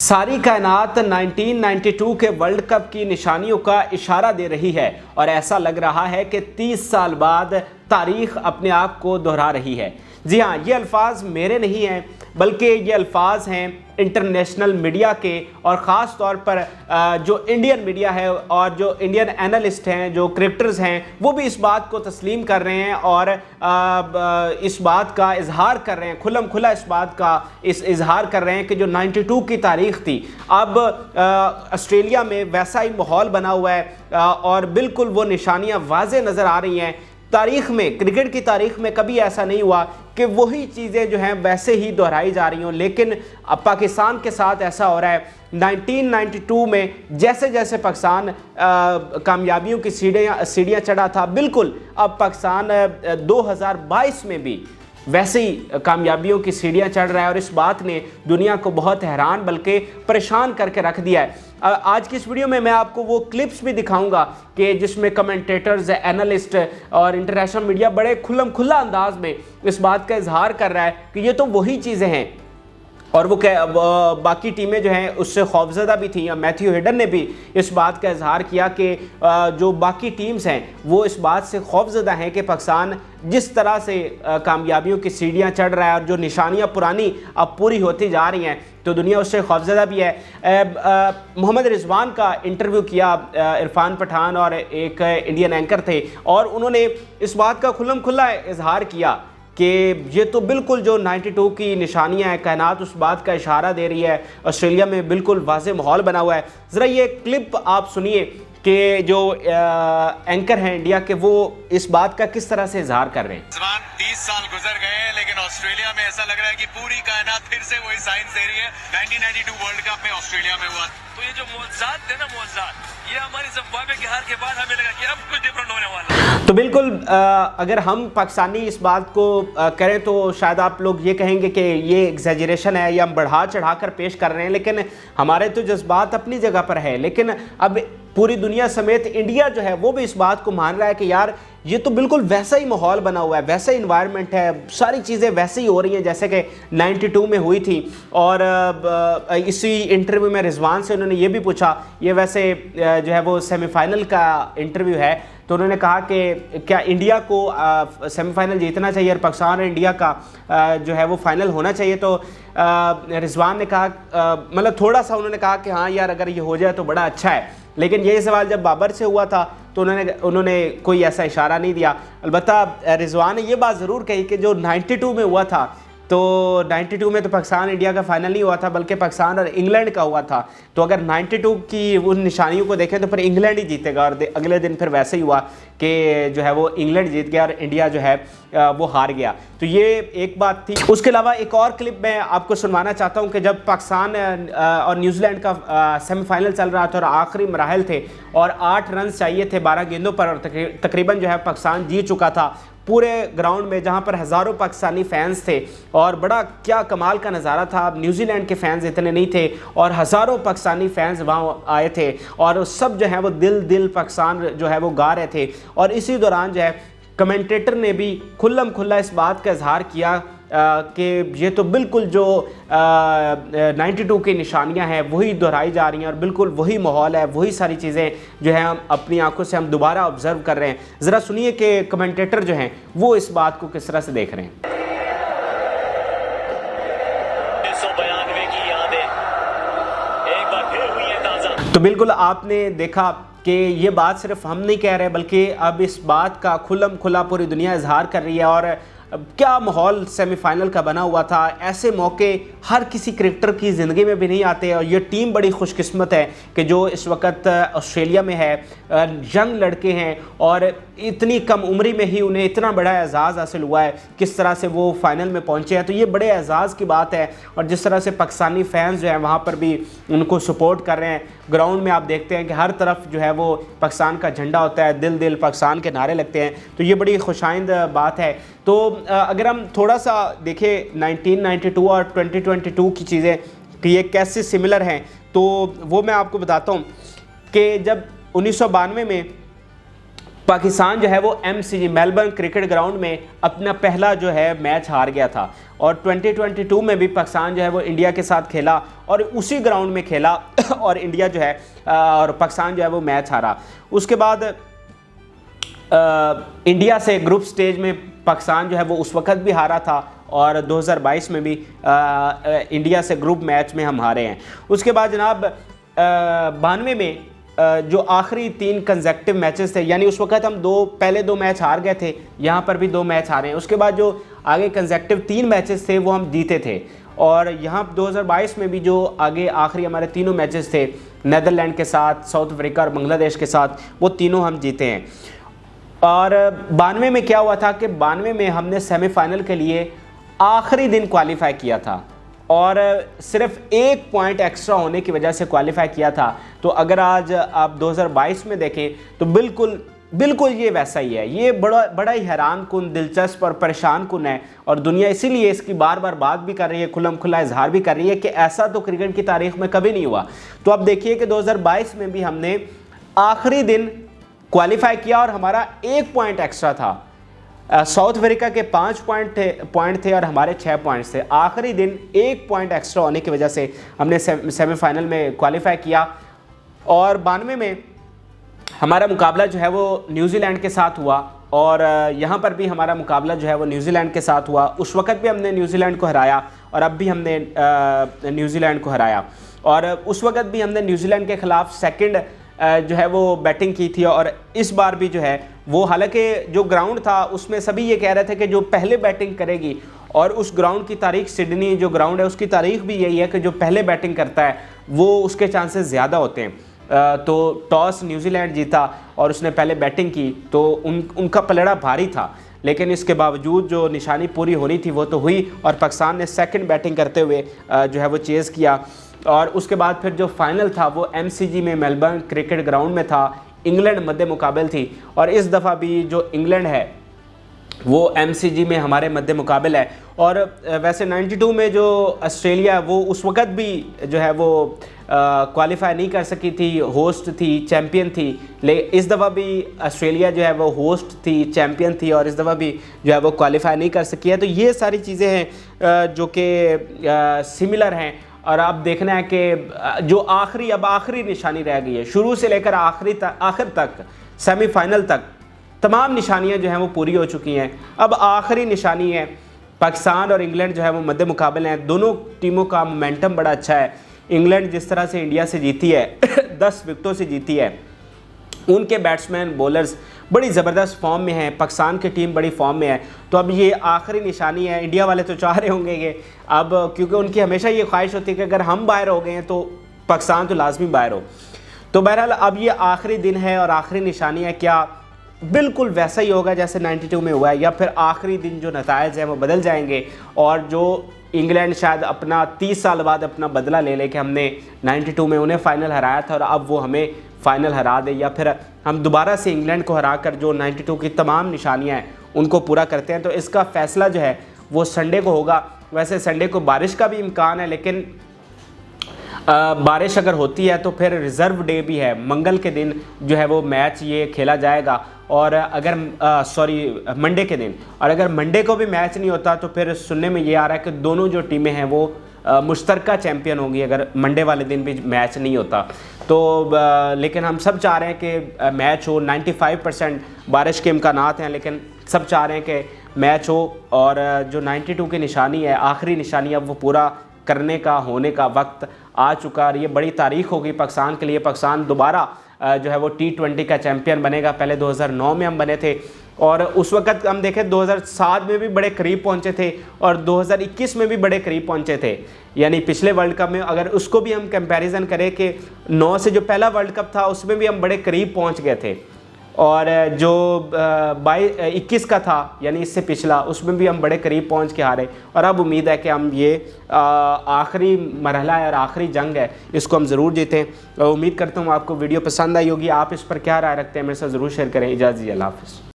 सारी कायनात 1992 के वर्ल्ड कप की निशानियों का इशारा दे रही है और ऐसा लग रहा है कि 30 साल बाद तारीख अपने आप को दोहरा रही है। जी हाँ, ये अल्फाज मेरे नहीं हैं बल्कि ये अल्फाज हैं इंटरनेशनल मीडिया के और ख़ास तौर पर जो इंडियन मीडिया है और जो इंडियन एनालिस्ट हैं, जो क्रिकेटर्स हैं, वो भी इस बात को तस्लीम कर रहे हैं और इस बात का इजहार कर रहे हैं, खुल्लम खुला इस बात का इजहार कर रहे हैं कि जो 92 की तारीख थी अब ऑस्ट्रेलिया में वैसा ही माहौल बना हुआ है और बिल्कुल वो निशानियाँ वाज़े नज़र आ रही हैं। तारीख़ में, क्रिकेट की तारीख़ में कभी ऐसा नहीं हुआ कि वही चीज़ें जो हैं वैसे ही दोहराई जा रही हों, लेकिन अब पाकिस्तान के साथ ऐसा हो रहा है। 1992 में जैसे जैसे पाकिस्तान कामयाबियों की सीढ़ियाँ चढ़ा था, बिल्कुल अब पाकिस्तान 2022 में भी वैसे ही कामयाबियों की सीढ़ियाँ चढ़ रहा है और इस बात ने दुनिया को बहुत हैरान बल्कि परेशान करके रख दिया है। आज की इस वीडियो में मैं आपको वो क्लिप्स भी दिखाऊंगा कि जिसमें कमेंटेटर्स, एनालिस्ट और इंटरनेशनल मीडिया बड़े खुल्लम खुल्ला अंदाज में इस बात का इजहार कर रहा है कि ये तो वही चीज़ें हैं और वो बाकी टीमें जो हैं उससे खौफजदा भी थी। मैथ्यू हेडन ने भी इस बात का इजहार किया कि जो बाकी टीम्स हैं वो इस बात से खौफजदा हैं कि पाकिस्तान जिस तरह से कामयाबियों की सीढ़ियाँ चढ़ रहा है और जो निशानियाँ पुरानी अब पूरी होती जा रही हैं तो दुनिया उससे खौफजदा भी है। मोहम्मद रिजवान का इंटरव्यू किया इरफान पठान और एक इंडियन एंकर थे और उन्होंने इस बात का खुल्लम खुल्ला इजहार किया कि ये तो बिल्कुल जो 92 की निशानियां हैं, कायनात उस बात का इशारा दे रही है। ऑस्ट्रेलिया में बिल्कुल वाज़े माहौल बना हुआ है। ज़रा ये क्लिप आप सुनिए कि जो एंकर हैं इंडिया के वो इस बात का किस तरह से इजहार कर रहे हैं। 30 साल गुजर गए हैं लेकिन ऑस्ट्रेलिया में ऐसा लग रहा है कि पूरी कायनात फिर से वही साइंस दे रही है। 1992 वर्ल्ड कप में ऑस्ट्रेलिया में हुआ तो ये जो मौजज़ात थे ना, मौजज़ात, ये हमारी ज़िम्बाब्वे की हार के बाद हमें लगा कि अब कुछ डिफरेंट होने वाला है। तो बिल्कुल अगर हम पाकिस्तानी इस बात को करें तो शायद आप लोग ये कहेंगे कि ये एग्जैजरेशन है या हम बढ़ा चढ़ा कर पेश कर रहे हैं, लेकिन हमारे तो जज्बात अपनी जगह पर है। लेकिन अब पूरी दुनिया समेत इंडिया जो है वो भी इस बात को मान रहा है कि यार ये तो बिल्कुल वैसा ही माहौल बना हुआ है, वैसा ही इन्वायरमेंट है, सारी चीज़ें वैसे ही हो रही हैं जैसे कि 92 में हुई थी। और इसी इंटरव्यू में रिजवान से उन्होंने ये भी पूछा, ये वैसे जो है वो सेमीफाइनल का इंटरव्यू है, तो उन्होंने कहा कि क्या इंडिया को सेमीफाइनल जीतना चाहिए और पाकिस्तान और इंडिया का जो है वो फाइनल होना चाहिए। तो रिजवान ने कहा मतलब थोड़ा सा उन्होंने कहा कि हाँ यार अगर ये हो जाए तो बड़ा अच्छा है। लेकिन यही सवाल जब बाबर से हुआ था तो उन्होंने कोई ऐसा इशारा नहीं दिया। अलबत्ता रिजवान ने ये बात ज़रूर कही कि जो 92 में हुआ था तो 92 में तो पाकिस्तान इंडिया का फाइनल नहीं हुआ था बल्कि पाकिस्तान और इंग्लैंड का हुआ था। तो अगर 92 की उन निशानियों को देखें तो फिर इंग्लैंड ही जीतेगा और अगले दिन फिर वैसे ही हुआ कि जो है वो इंग्लैंड जीत गया और इंडिया जो है वो हार गया। तो ये एक बात थी। उसके अलावा एक और क्लिप मैं आपको सुनवाना चाहता हूँ कि जब पाकिस्तान और न्यूजीलैंड का सेमीफाइनल चल रहा था और आखिरी मराहल थे और 8 रन चाहिए थे 12 गेंदों पर और तकरीबन जो है पाकिस्तान जीत चुका था पूरे ग्राउंड में जहां पर हज़ारों पाकिस्तानी फैंस थे और बड़ा क्या कमाल का नज़ारा था। न्यूजीलैंड के फैंस इतने नहीं थे और हज़ारों पाकिस्तानी फैंस वहां आए थे और सब जो है वो दिल पाकिस्तान जो है वो गा रहे थे। और इसी दौरान जो है कमेंटेटर ने भी खुल्लम खुल्ला इस बात का इजहार किया कि ये तो बिल्कुल जो 92 की निशानियां हैं वही दोहराई जा रही हैं और बिल्कुल वही माहौल है, वही सारी चीज़ें जो है हम अपनी आंखों से हम दोबारा ऑब्जर्व कर रहे हैं। ज़रा सुनिए कि कमेंटेटर जो हैं वो इस बात को किस तरह से देख रहे हैं। 1992 की यादें एक बार फिर हुई है ताज़ा। तो बिल्कुल आपने देखा कि ये बात सिर्फ हम नहीं कह रहे बल्कि अब इस बात का खुल्लम खुला पूरी दुनिया इजहार कर रही है। और क्या माहौल सेमीफाइनल का बना हुआ था। ऐसे मौके हर किसी क्रिकेटर की ज़िंदगी में भी नहीं आते और ये टीम बड़ी खुशकिस्मत है कि जो इस वक्त ऑस्ट्रेलिया में है। यंग लड़के हैं और इतनी कम उम्री में ही उन्हें इतना बड़ा एजाज़ हासिल हुआ है, किस तरह से वो फाइनल में पहुंचे हैं। तो ये बड़े एजाज़ की बात है और जिस तरह से पाकिस्तानी फैंस जो हैं वहाँ पर भी उनको सपोर्ट कर रहे हैं। ग्राउंड में आप देखते हैं कि हर तरफ जो है वो पाकिस्तान का झंडा होता है, दिल पाकिस्तान के नारे लगते हैं। तो ये बड़ी खुशाइंद बात है। तो अगर हम थोड़ा सा देखें 1992 और 2022 की चीज़ें कि ये कैसे सिमिलर हैं तो वो मैं आपको बताता हूँ कि जब 1992 में पाकिस्तान जो है वो MCG मेलबर्न क्रिकेट ग्राउंड में अपना पहला जो है मैच हार गया था, और 2022 में भी पाकिस्तान जो है वो इंडिया के साथ खेला और उसी ग्राउंड में खेला और इंडिया जो है और पाकिस्तान जो है वो मैच हारा। उसके बाद इंडिया से ग्रुप स्टेज में पाकिस्तान जो है वो उस वक्त भी हारा था, और 2022 में भी इंडिया से ग्रुप मैच में हम हारे हैं। उसके बाद जनाब 92 में जो आखिरी 3 कंसेक्टिव मैचेस थे, यानी उस वक्त हम पहले 2 मैच हार गए थे, यहाँ पर भी 2 मैच हारे हैं। उसके बाद जो आगे कंसेक्टिव 3 मैचेस थे वो हम जीते थे, और यहाँ 2022 में भी जो आगे आखिरी हमारे तीनों मैचेस थे नीदरलैंड के साथ, साउथ अफ्रीका और बांग्लादेश के साथ, वो तीनों हम जीते हैं। और 92 में क्या हुआ था कि 92 में हमने सेमीफाइनल के लिए आखिरी दिन क्वालिफाई किया था, और सिर्फ 1 पॉइंट एक्स्ट्रा होने की वजह से क्वालिफाई किया था। तो अगर आज आप 2022 में देखें तो बिल्कुल ये वैसा ही है। ये बड़ा ही हैरान कुन, दिलचस्प और परेशान कुन है, और दुनिया इसीलिए इसकी बार बार बात भी कर रही है, खुल्लम खुल्ला इजहार भी कर रही है कि ऐसा तो क्रिकेट की तारीख में कभी नहीं हुआ। तो अब देखिए कि 2022 में भी हमने आखिरी दिन क्वालिफाई किया और हमारा 1 पॉइंट एक्स्ट्रा था। साउथ अफ्रीका के 5 पॉइंट थे और हमारे 6 पॉइंट्स थे। आखिरी दिन 1 पॉइंट एक्स्ट्रा होने की वजह से हमने सेमीफाइनल में क्वालिफाई किया। और 92 में हमारा मुकाबला जो है वो न्यूजीलैंड के साथ हुआ, और यहाँ पर भी हमारा मुकाबला जो है वो न्यूजीलैंड के साथ हुआ। उस वक्त भी हमने न्यूजीलैंड को हराया, और अब भी हमने न्यूजीलैंड को हराया। और उस वक्त भी हमने न्यूजीलैंड के ख़िलाफ़ सेकंड जो है वो बैटिंग की थी, और इस बार भी जो है वो, हालांकि जो ग्राउंड था उसमें सभी ये कह रहे थे कि जो पहले बैटिंग करेगी, और उस ग्राउंड की तारीख, सिडनी जो ग्राउंड है उसकी तारीख भी यही है कि जो पहले बैटिंग करता है वो उसके चांसेस ज़्यादा होते हैं। तो टॉस न्यूजीलैंड जीता और उसने पहले बैटिंग की, तो उनका पलड़ा भारी था, लेकिन इसके बावजूद जो निशानी पूरी होनी थी वो तो हुई, और पाकिस्तान ने सेकंड बैटिंग करते हुए जो है वो चेज़ किया। और उसके बाद फिर जो फाइनल था वो MCG में मेलबर्न क्रिकेट ग्राउंड में था। इंग्लैंड मद्दे मुकाबल थी, और इस दफ़ा भी जो इंग्लैंड है वो MCG में हमारे मद्दे मुकाबल है। और वैसे 92 में जो ऑस्ट्रेलिया, वो उस वक़्त भी जो है वो क्वालिफाई नहीं कर सकी थी, होस्ट थी, चैम्पियन थी। लेकिन इस दफ़ा भी ऑस्ट्रेलिया जो है वो होस्ट थी, चैम्पियन थी, और इस दफ़ा भी जो है वो क्वालिफाई नहीं कर सकी है। तो ये सारी चीज़ें हैं जो कि सिमिलर हैं, और अब देखना है कि जो आखिरी निशानी रह गई है, शुरू से लेकर आखिर तक, सेमीफाइनल तक तमाम निशानियां जो हैं वो पूरी हो चुकी हैं। अब आखिरी निशानी है, पाकिस्तान और इंग्लैंड जो है वो मद्दे मुकाबल हैं। दोनों टीमों का मोमेंटम बड़ा अच्छा है। इंग्लैंड जिस तरह से इंडिया से जीती है 10 विकेटों से जीती है, उनके बैट्समैन बॉलर्स बड़ी ज़बरदस्त फॉर्म में हैं, पाकिस्तान की टीम बड़ी फॉर्म में है। तो अब ये आखिरी निशानी है। इंडिया वाले तो चाह रहे होंगे कि अब, क्योंकि उनकी हमेशा ये ख्वाहिश होती है कि अगर हम बाहर हो गए हैं तो पाकिस्तान तो लाजमी बाहर हो। तो बहरहाल अब ये आखिरी दिन है और आखिरी निशानी है। क्या बिल्कुल वैसा ही होगा जैसे 92 में हुआ है, या फिर आखिरी दिन जो नताइज हैं वो बदल जाएंगे, और जो इंग्लैंड शायद अपना 30 साल बाद अपना बदला ले ले कि हमने 92 में उन्हें फ़ाइनल हराया था और अब वो हमें फ़ाइनल हरा दे, या फिर हम दोबारा से इंग्लैंड को हरा कर जो 92 की तमाम निशानियां हैं उनको पूरा करते हैं। तो इसका फ़ैसला जो है वो संडे को होगा। वैसे संडे को बारिश का भी इम्कान है, लेकिन बारिश अगर होती है तो फिर रिज़र्व डे भी है, मंगल के दिन जो है वो मैच ये खेला जाएगा, और अगर मंडे के दिन, और अगर मंडे को भी मैच नहीं होता तो फिर सुनने में ये आ रहा है कि दोनों जो टीमें हैं वो मुश्तरका चैम्पियन होंगी अगर मंडे वाले दिन भी मैच नहीं होता तो। लेकिन हम सब चाह रहे हैं कि मैच हो। 95% बारिश के इम्कानात हैं, लेकिन सब चाह रहे हैं कि मैच हो, और जो 92 की निशानी है, आखिरी निशानी, अब वो पूरा करने का, होने का वक्त आ चुका। और ये बड़ी तारीख होगी पाकिस्तान के लिए। पाकिस्तान दोबारा जो है वो T20 का चैम्पियन बनेगा। पहले 2009 में हम बने थे, और उस वक्त हम देखें 2007 में भी बड़े करीब पहुंचे थे, और 2021 में भी बड़े करीब पहुंचे थे। यानी पिछले वर्ल्ड कप में अगर उसको भी हम कंपैरिजन करें कि 9 से जो पहला वर्ल्ड कप था उसमें भी हम बड़े करीब पहुंच गए थे, और जो 21 का था यानी इससे पिछला, उसमें भी हम बड़े करीब पहुंच के हारे। और अब उम्मीद है कि हम ये आखिरी मरहला है और आखिरी जंग है, इसको हम ज़रूर जीतें। और उम्मीद करता हूँ आपको वीडियो पसंद आई होगी। आप इस पर क्या राय रखते हैं मेरे साथ ज़रूर शेयर करें। इजाज़त दीजिए, अल्लाह हाफ़िज़।